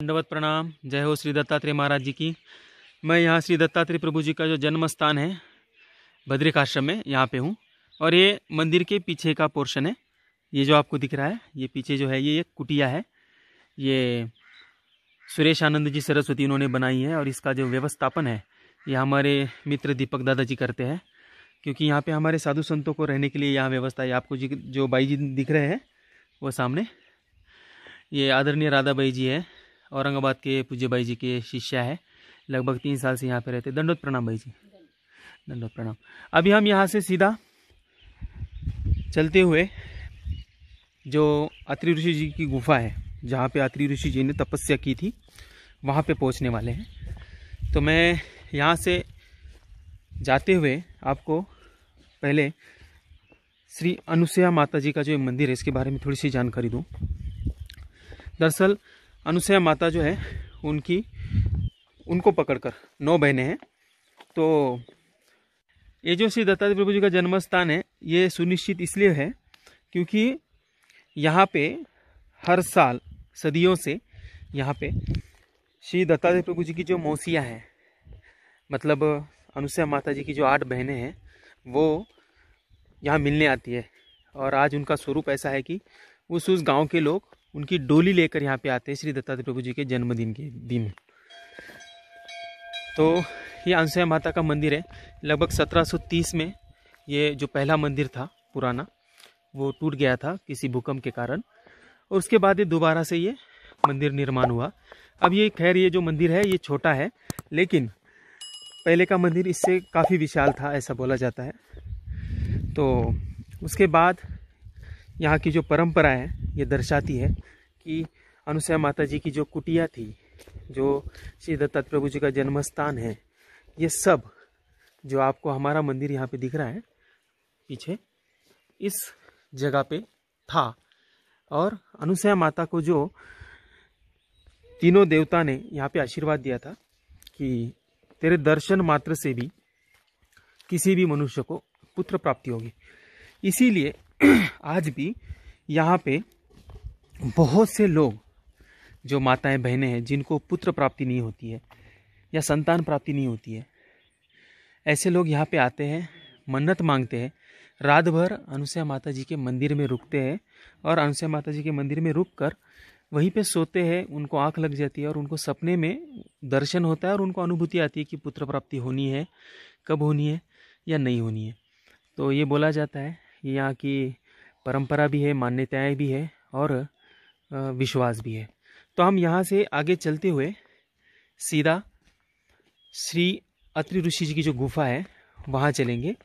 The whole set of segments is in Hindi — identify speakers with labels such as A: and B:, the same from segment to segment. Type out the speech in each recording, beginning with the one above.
A: दंडवत प्रणाम। जय हो श्री दत्तात्रेय महाराज जी की। मैं यहाँ श्री दत्तात्रेय प्रभु जी का जो जन्म स्थान है बद्रिकाश्रम में, यहाँ पे हूँ। और ये मंदिर के पीछे का पोर्शन है, ये जो आपको दिख रहा है, ये पीछे जो है ये एक कुटिया है। ये सुरेश आनंद जी सरस्वती इन्होंने बनाई है। और इसका जो व्यवस्थापन है ये हमारे मित्र दीपक दादा जी करते हैं, क्योंकि यहाँ पे हमारे साधु संतों को रहने के लिए यहाँ व्यवस्था है। आपको जी जो बाई जी दिख रहे हैं वो सामने, ये आदरणीय राधा बाई जी है, औरंगाबाद के पूज्य बाई जी के शिष्या है। लगभग 3 साल से यहाँ पे रहते। दंडोत प्रणाम बाई जी, दंडोत प्रणाम। अभी हम यहाँ से सीधा चलते हुए जो अत्रि ऋषि जी की गुफा है, जहाँ पे अत्रि ऋषि जी ने तपस्या की थी, वहाँ पे पहुँचने वाले हैं। तो मैं यहाँ से जाते हुए आपको पहले श्री अनुसुया माता जी का जो मंदिर है इसके बारे में थोड़ी सी जानकारी दूँ। दरअसल अनुसुया माता जो है उनको पकड़कर 9 बहनें हैं। तो ये जो श्री दत्तात्रेय प्रभु जी का जन्म स्थान है ये सुनिश्चित इसलिए है क्योंकि यहाँ पे हर साल सदियों से यहाँ पे श्री दत्तात्रेय प्रभु जी की जो मौसियाँ हैं, मतलब अनुसुया माता जी की जो 8 बहनें हैं, वो यहाँ मिलने आती है। और आज उनका स्वरूप ऐसा है कि उस गांव के लोग उनकी डोली लेकर यहाँ पे आते हैं श्री दत्तात्रेय प्रभु जी के जन्मदिन के दिन। तो ये अनुसुया माता का मंदिर है। लगभग 1730 में ये जो पहला मंदिर था पुराना, वो टूट गया था किसी भूकंप के कारण, और उसके बाद ये दोबारा से ये मंदिर निर्माण हुआ। अब ये खैर ये जो मंदिर है ये छोटा है, लेकिन पहले का मंदिर इससे काफ़ी विशाल था ऐसा बोला जाता है। तो उसके बाद यहाँ की जो परंपरा है ये दर्शाती है कि अनुसुया माता जी की जो कुटिया थी, जो श्री दत्तात्रेय प्रभु जी का जन्म स्थान है, ये सब जो आपको हमारा मंदिर यहाँ पे दिख रहा है पीछे, इस जगह पे था। और अनुसुया माता को जो तीनों देवता ने यहाँ पे आशीर्वाद दिया था कि तेरे दर्शन मात्र से भी किसी भी मनुष्य को पुत्र प्राप्ति होगी। इसीलिए आज भी यहाँ पे बहुत से लोग जो माताएं बहनें हैं जिनको पुत्र प्राप्ति नहीं होती है या संतान प्राप्ति नहीं होती है, ऐसे लोग यहाँ पे आते हैं, मन्नत मांगते हैं, रात भर अनुसुया माता जी के मंदिर में रुकते हैं और अनुसुया माता जी के मंदिर में रुककर वहीं पे सोते हैं। उनको आंख लग जाती है और उनको सपने में दर्शन होता है और उनको अनुभूति आती है कि पुत्र प्राप्ति होनी है, कब होनी है या नहीं होनी है। तो ये बोला जाता है, ये यहाँ की परंपरा भी है, मान्यताएं भी है और विश्वास भी है। तो हम यहाँ से आगे चलते हुए सीधा श्री अत्रि ऋषि जी की जो गुफा है वहाँ चलेंगे।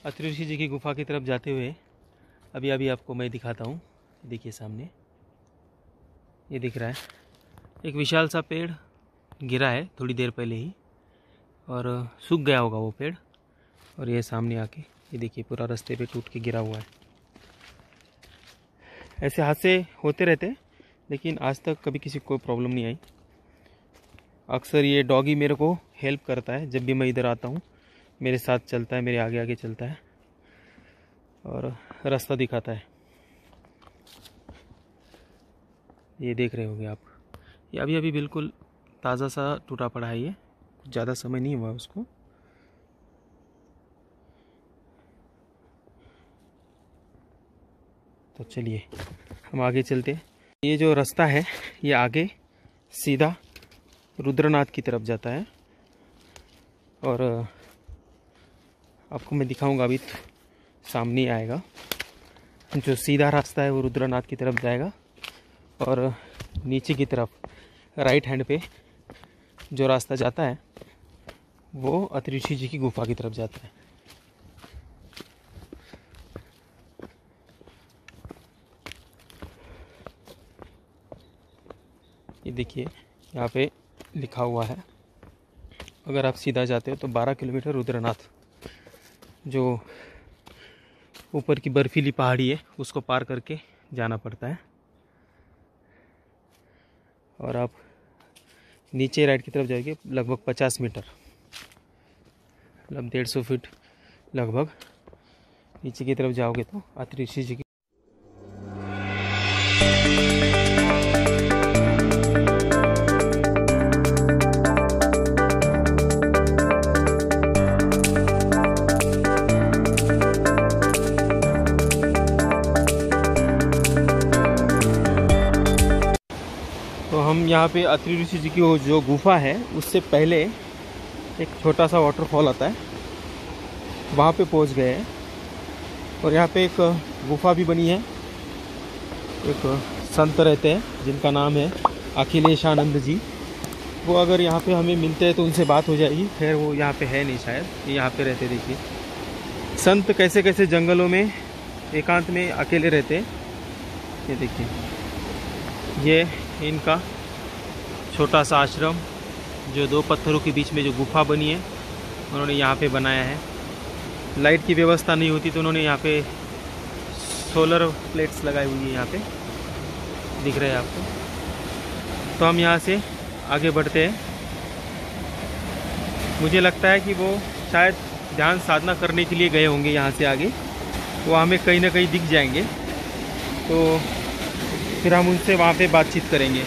A: अत्रि ऋषि जी की गुफा की तरफ जाते हुए अभी आपको मैं दिखाता हूँ। देखिए सामने ये दिख रहा है, एक विशाल सा पेड़ गिरा है थोड़ी देर पहले ही और सूख गया होगा वो पेड़। और ये सामने आके ये देखिए पूरा रास्ते पे टूट के गिरा हुआ है। ऐसे हादसे होते रहते हैं, लेकिन आज तक कभी किसी को प्रॉब्लम नहीं आई। अक्सर ये डॉगी मेरे को हेल्प करता है, जब भी मैं इधर आता हूँ मेरे साथ चलता है, मेरे आगे आगे चलता है और रास्ता दिखाता है। ये देख रहे होंगे आप, ये अभी बिल्कुल ताज़ा सा टूटा पड़ा है, ये कुछ ज़्यादा समय नहीं हुआ उसको। तो चलिए हम आगे चलते हैं। ये जो रास्ता है ये आगे सीधा रुद्रनाथ की तरफ जाता है और आपको मैं दिखाऊंगा, अभी सामने आएगा। जो सीधा रास्ता है वो रुद्रनाथ की तरफ जाएगा और नीचे की तरफ राइट हैंड पे जो रास्ता जाता है वो अत्रि ऋषि जी की गुफा की तरफ जाता है। ये देखिए यहाँ पे लिखा हुआ है, अगर आप सीधा जाते हो तो 12 किलोमीटर रुद्रनाथ, जो ऊपर की बर्फीली पहाड़ी है उसको पार करके जाना पड़ता है। और आप नीचे राइट की तरफ जाएंगे लगभग 50 मीटर, मतलब 150 फीट लगभग नीचे की तरफ जाओगे तो अत्रि ऋषि जी की हम यहाँ पे अत्रि ऋषि जी की वो जो गुफा है उससे पहले एक छोटा सा वाटरफॉल आता है, वहाँ पे पहुँच गए हैं। और यहाँ पे एक गुफा भी बनी है, एक संत रहते हैं जिनका नाम है अखिलेशानंद जी। वो अगर यहाँ पे हमें मिलते हैं तो उनसे बात हो जाएगी। खैर वो यहाँ पे है नहीं शायद, ये यहाँ पे रहते। देखिए संत कैसे कैसे जंगलों में एकांत में अकेले रहते हैं। ये देखिए ये इनका छोटा सा आश्रम, जो 2 पत्थरों के बीच में जो गुफा बनी है उन्होंने यहाँ पे बनाया है। लाइट की व्यवस्था नहीं होती तो उन्होंने यहाँ पे सोलर प्लेट्स लगाई हुई है, यहाँ पे दिख रहे हैं आपको। तो हम यहाँ से आगे बढ़ते हैं। मुझे लगता है कि वो शायद ध्यान साधना करने के लिए गए होंगे यहाँ से आगे, वो हमें कहीं ना कहीं दिख जाएंगे, तो फिर हम उनसे वहाँ पे बातचीत करेंगे।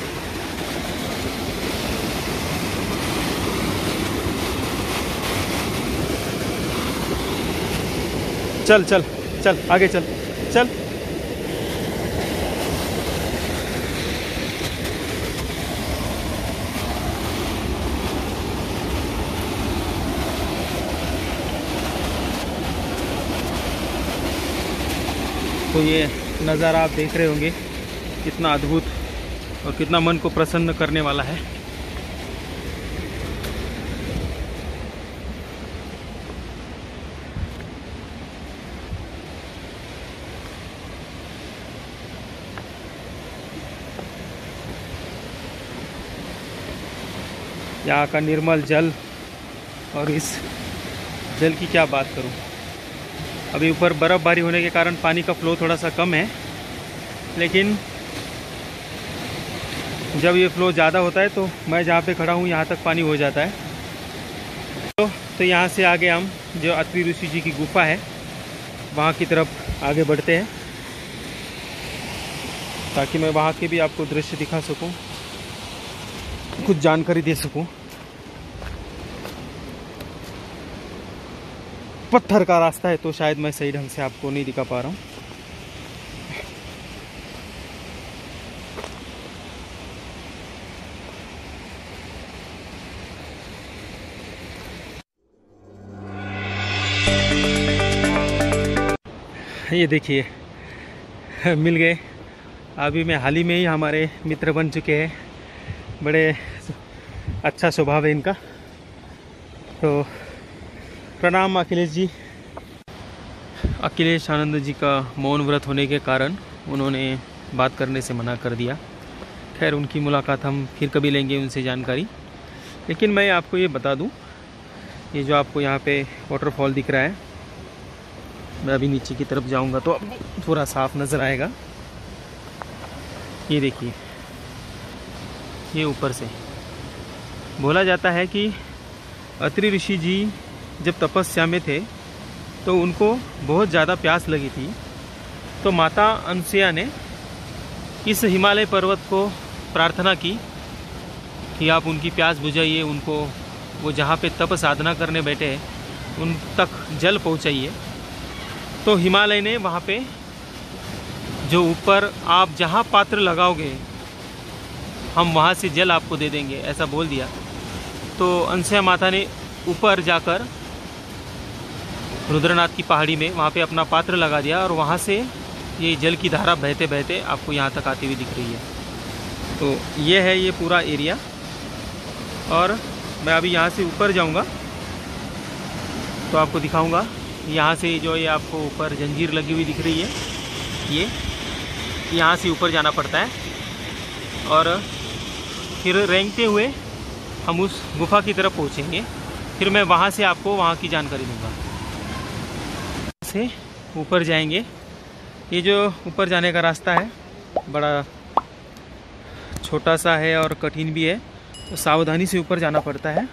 A: चल चल चल आगे चल चल। तो ये नज़ारा आप देख रहे होंगे कितना अद्भुत और कितना मन को प्रसन्न करने वाला है। यहाँ का निर्मल जल, और इस जल की क्या बात करूँ। अभी ऊपर बर्फ़बारी होने के कारण पानी का फ्लो थोड़ा सा कम है, लेकिन जब ये फ्लो ज़्यादा होता है तो मैं जहाँ पे खड़ा हूँ यहाँ तक पानी हो जाता है। तो यहाँ से आगे हम जो अत्रि ऋषि जी की गुफा है वहाँ की तरफ आगे बढ़ते हैं, ताकि मैं वहाँ के भी आपको दृश्य दिखा सकूँ, कुछ जानकारी दे सकूं। पत्थर का रास्ता है तो शायद मैं सही ढंग से आपको नहीं दिखा पा रहा हूं। ये देखिए मिल गए। अभी मैं हाल ही में ही हमारे मित्र बन चुके हैं, बड़े अच्छा स्वभाव है इनका। तो प्रणाम अखिलेश जी। अखिलेश आनंद जी का मौन व्रत होने के कारण उन्होंने बात करने से मना कर दिया। खैर उनकी मुलाकात हम फिर कभी लेंगे, उनसे जानकारी। लेकिन मैं आपको ये बता दूं, ये जो आपको यहाँ पे वाटरफॉल दिख रहा है, मैं अभी नीचे की तरफ जाऊँगा तो आपको थोड़ा साफ नज़र आएगा। ये देखिए, ये ऊपर से बोला जाता है कि अत्रि ऋषि जी जब तपस्या में थे तो उनको बहुत ज़्यादा प्यास लगी थी, तो माता अनसुया ने इस हिमालय पर्वत को प्रार्थना की कि आप उनकी प्यास बुझाइए, उनको वो जहाँ पे तप साधना करने बैठे हैं उन तक जल पहुँचाइए। तो हिमालय ने वहाँ पे जो ऊपर आप जहाँ पात्र लगाओगे हम वहाँ से जल आपको दे देंगे, ऐसा बोल दिया। तो अनसुया माता ने ऊपर जाकर रुद्रनाथ की पहाड़ी में वहाँ पे अपना पात्र लगा दिया और वहाँ से ये जल की धारा बहते बहते आपको यहाँ तक आती हुई दिख रही है। तो ये है ये पूरा एरिया। और मैं अभी यहाँ से ऊपर जाऊँगा तो आपको दिखाऊँगा। यहाँ से जो ये आपको ऊपर जंजीर लगी हुई दिख रही है, ये यहाँ से ऊपर जाना पड़ता है और फिर रेंगते हुए हम उस गुफा की तरफ पहुँचेंगे। फिर मैं वहाँ से आपको वहाँ की जानकारी दूँगा। से ऊपर जाएंगे। ये जो ऊपर जाने का रास्ता है बड़ा छोटा सा है और कठिन भी है, तो सावधानी से ऊपर जाना पड़ता है।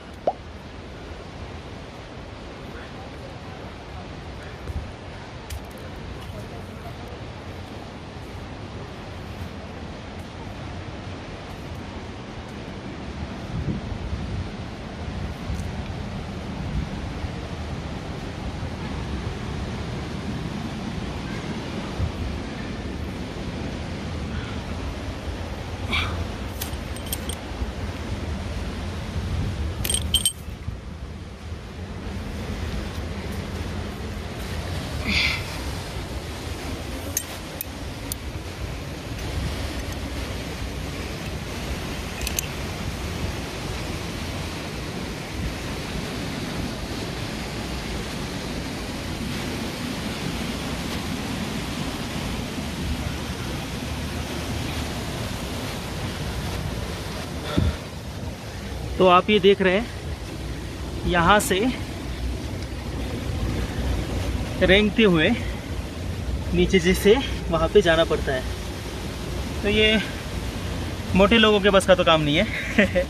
A: तो आप ये देख रहे हैं यहाँ से रेंगते हुए नीचे जैसे वहाँ पे जाना पड़ता है। तो ये मोटे लोगों के बस का तो काम नहीं है।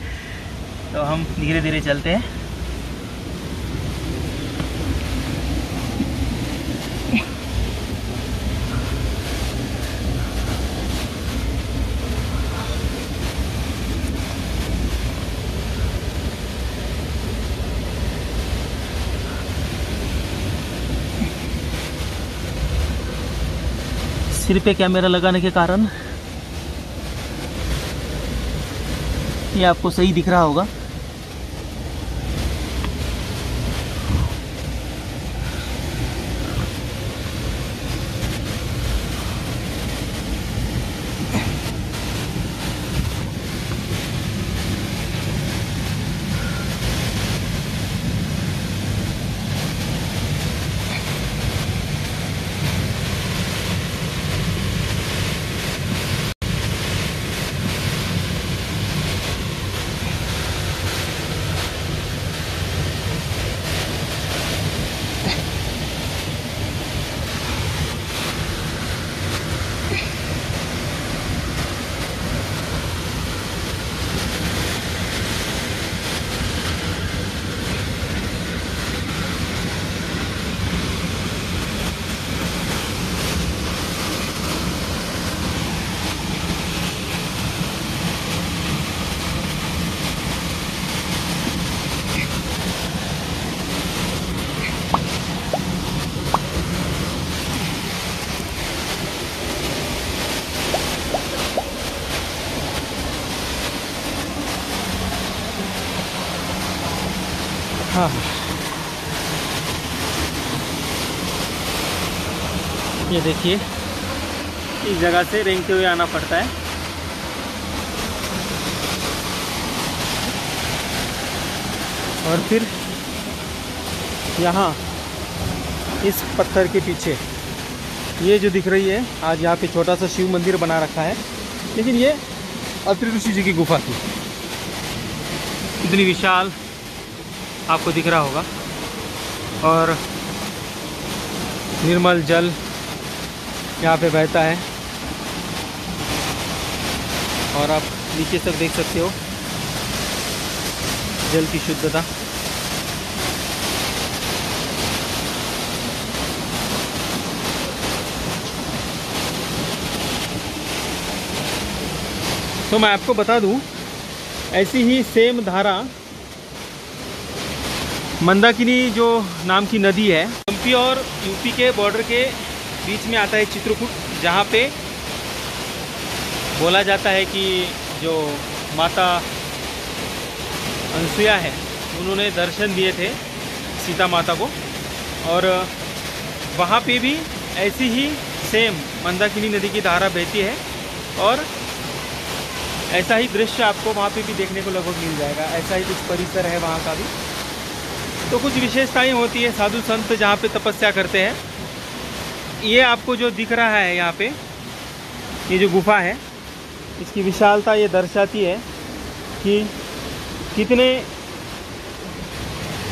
A: तो हम धीरे धीरे चलते हैं। सिर पे कैमरा लगाने के कारण ये आपको सही दिख रहा होगा। हाँ, ये देखिए इस जगह से रेंगते हुए आना पड़ता है। और फिर यहाँ इस पत्थर के पीछे ये जो दिख रही है, आज यहाँ पे छोटा सा शिव मंदिर बना रखा है, लेकिन ये अत्रि ऋषि जी की गुफा थी। इतनी विशाल आपको दिख रहा होगा और निर्मल जल यहाँ पे बहता है और आप नीचे तक देख सकते हो जल की शुद्धता। तो मैं आपको बता दूं, ऐसी ही सेम धारा मंदाकिनी जो नाम की नदी है, एमपी और यूपी के बॉर्डर के बीच में आता है चित्रकूट, जहाँ पे बोला जाता है कि जो माता अनसुया है उन्होंने दर्शन दिए थे सीता माता को, और वहाँ पे भी ऐसी ही सेम मंदाकिनी नदी की धारा बहती है और ऐसा ही दृश्य आपको वहाँ पे भी देखने को लगभग मिल जाएगा। ऐसा ही कुछ परिसर है वहाँ का भी। तो कुछ विशेषताएं होती है, साधु संत जहाँ पे तपस्या करते हैं। ये आपको जो दिख रहा है यहाँ पे, ये जो गुफा है, इसकी विशालता ये दर्शाती है कि कितने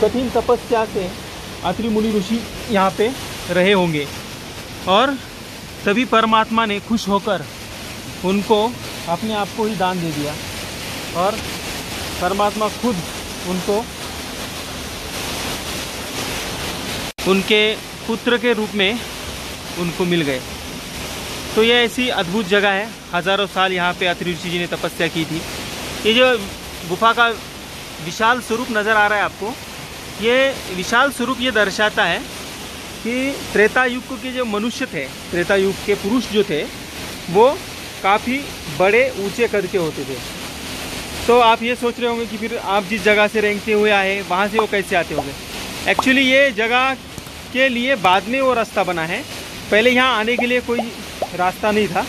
A: कठिन तपस्या से अत्रि मुनि ऋषि यहाँ पे रहे होंगे, और तभी परमात्मा ने खुश होकर उनको अपने आप को ही दान दे दिया, और परमात्मा खुद उनको उनके पुत्र के रूप में उनको मिल गए। तो ये ऐसी अद्भुत जगह है। हज़ारों साल यहाँ पे अत्रि ऋषि जी ने तपस्या की थी। ये जो गुफा का विशाल स्वरूप नज़र आ रहा है आपको, ये विशाल स्वरूप ये दर्शाता है कि त्रेता युग के जो मनुष्य थे, त्रेता युग के पुरुष जो थे, वो काफ़ी बड़े ऊंचे कद के होते थे। तो आप ये सोच रहे होंगे कि फिर आप जिस जगह से रेंगते हुए आए वहाँ से वो कैसे आते होंगे। एक्चुअली ये जगह के लिए बाद में वो रास्ता बना है, पहले यहाँ आने के लिए कोई रास्ता नहीं था।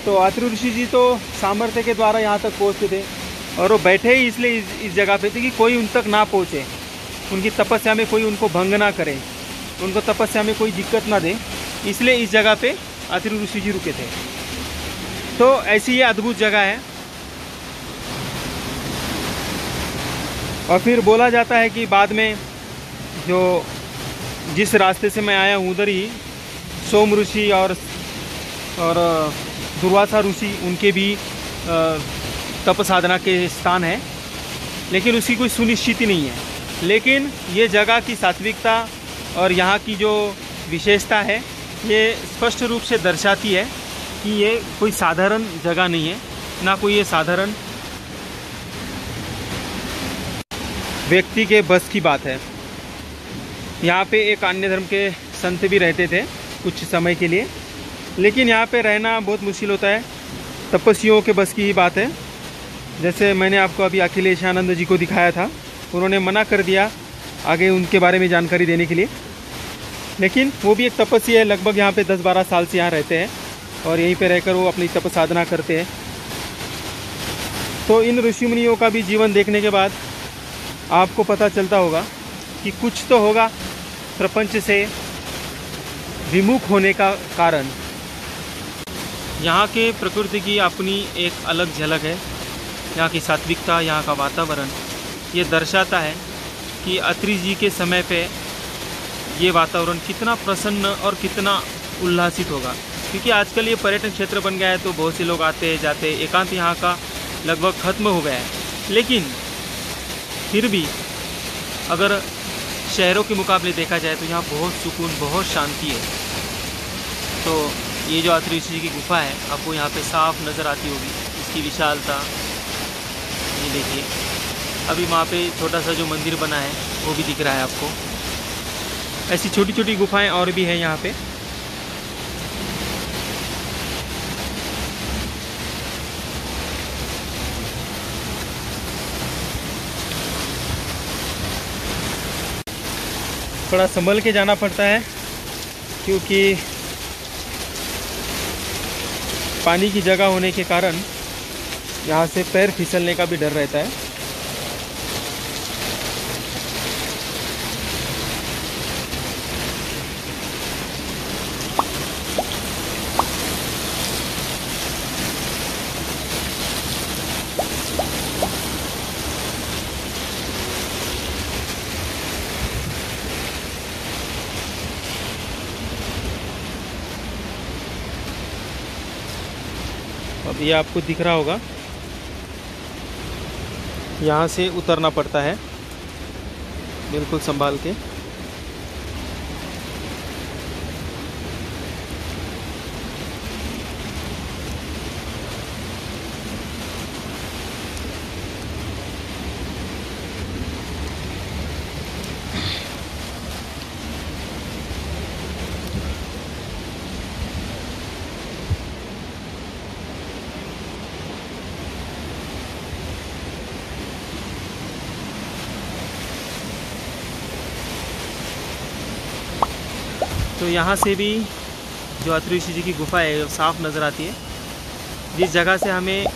A: तो अत्रि ऋषि जी तो सामर्थ्य के द्वारा यहाँ तक पहुँचते थे, और वो बैठे ही इसलिए इस जगह पे थे कि कोई उन तक ना पहुँचे, उनकी तपस्या में कोई उनको भंग ना करे, उनको तपस्या में कोई दिक्कत ना दे, इसलिए इस जगह पे अत्रि ऋषि जी रुके थे। तो ऐसी ये अद्भुत जगह है। और फिर बोला जाता है कि बाद में जो जिस रास्ते से मैं आया हूँ उधर ही सोम ऋषि और दुर्वासा ऋषि, उनके भी तप साधना के स्थान है, लेकिन उसकी कोई सुनिश्चिति नहीं है। लेकिन ये जगह की सात्विकता और यहाँ की जो विशेषता है, ये स्पष्ट रूप से दर्शाती है कि ये कोई साधारण जगह नहीं है, ना कोई ये साधारण व्यक्ति के बस की बात है। यहाँ पे एक अन्य धर्म के संत भी रहते थे कुछ समय के लिए, लेकिन यहाँ पे रहना बहुत मुश्किल होता है, तपस्वियों के बस की ही बात है। जैसे मैंने आपको अभी अखिलेशानंद जी को दिखाया था, उन्होंने मना कर दिया आगे उनके बारे में जानकारी देने के लिए, लेकिन वो भी एक तपस्वी है, लगभग यहाँ पे 10-12 साल से यहाँ रहते हैं और यहीं पे रहकर वो अपनी तप साधना करते हैं। तो इन ऋषि मुनियों का भी जीवन देखने के बाद आपको पता चलता होगा कि कुछ तो होगा प्रपंच से विमुख होने का कारण। यहाँ के प्रकृति की अपनी एक अलग झलक है, यहाँ की सात्विकता, यहाँ का वातावरण ये दर्शाता है कि अत्रि जी के समय पे ये वातावरण कितना प्रसन्न और कितना उल्लासित होगा। क्योंकि आजकल ये पर्यटन क्षेत्र बन गया है, तो बहुत से लोग आते जाते, एकांत यहाँ का लगभग ख़त्म हो गया है। लेकिन फिर भी अगर शहरों के मुकाबले देखा जाए तो यहाँ बहुत सुकून, बहुत शांति है। तो ये जो अत्रि ऋषि की गुफा है आपको यहाँ पे साफ नज़र आती होगी, इसकी विशालता ये देखिए। अभी वहाँ पे छोटा सा जो मंदिर बना है वो भी दिख रहा है आपको। ऐसी छोटी छोटी गुफाएं और भी हैं यहाँ पे। थोड़ा संभल के जाना पड़ता है क्योंकि पानी की जगह होने के कारण यहाँ से पैर फिसलने का भी डर रहता है। अब ये आपको दिख रहा होगा, यहाँ से उतरना पड़ता है बिल्कुल संभाल के। तो यहाँ से भी जो अत्रि ऋषि जी की गुफा है साफ नज़र आती है। जिस जगह से हमें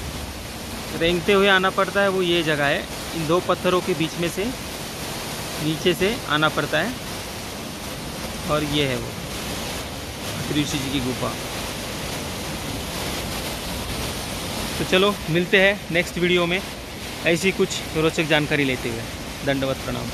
A: रेंगते हुए आना पड़ता है वो ये जगह है। इन दो पत्थरों के बीच में से नीचे से आना पड़ता है और ये है वो अत्रि ऋषि जी की गुफा। तो चलो मिलते हैं नेक्स्ट वीडियो में ऐसी कुछ रोचक जानकारी लेते हुए। दंडवत प्रणाम।